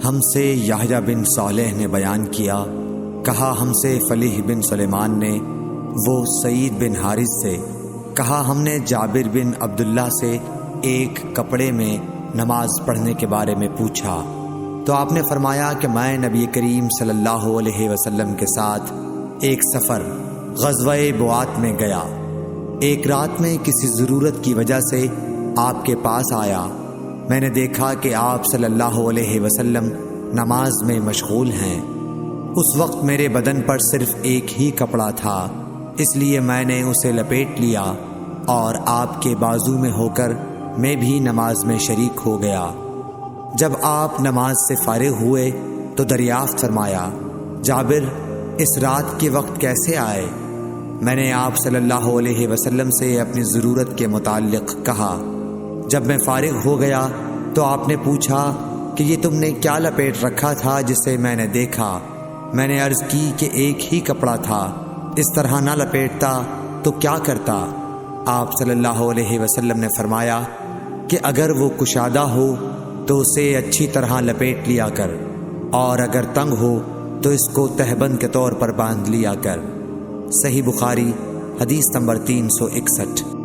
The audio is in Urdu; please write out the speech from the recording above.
ہم سے یحییٰ بن صالح نے بیان کیا، کہا ہم سے فلیح بن سلیمان نے، وہ سعید بن حارث سے، کہا ہم نے جابر بن عبداللہ سے ایک کپڑے میں نماز پڑھنے کے بارے میں پوچھا، تو آپ نے فرمایا کہ میں نبی کریم صلی اللہ علیہ وسلم کے ساتھ ایک سفر غزوہ بوات میں گیا، ایک رات میں کسی ضرورت کی وجہ سے آپ کے پاس آیا، میں نے دیکھا کہ آپ صلی اللہ علیہ وسلم نماز میں مشغول ہیں۔ اس وقت میرے بدن پر صرف ایک ہی کپڑا تھا، اس لیے میں نے اسے لپیٹ لیا اور آپ کے بازو میں ہو کر میں بھی نماز میں شریک ہو گیا۔ جب آپ نماز سے فارغ ہوئے تو دریافت فرمایا، جابر اس رات کے وقت کیسے آئے؟ میں نے آپ صلی اللہ علیہ وسلم سے اپنی ضرورت کے متعلق کہا۔ جب میں فارغ ہو گیا تو آپ نے پوچھا کہ یہ تم نے کیا لپیٹ رکھا تھا جسے میں نے دیکھا؟ میں نے عرض کی کہ ایک ہی کپڑا تھا، اس طرح نہ لپیٹتا تو کیا کرتا؟ آپ صلی اللہ علیہ وسلم نے فرمایا کہ اگر وہ کشادہ ہو تو اسے اچھی طرح لپیٹ لیا کر، اور اگر تنگ ہو تو اس کو تہبند کے طور پر باندھ لیا کر۔ صحیح بخاری حدیث نمبر 361۔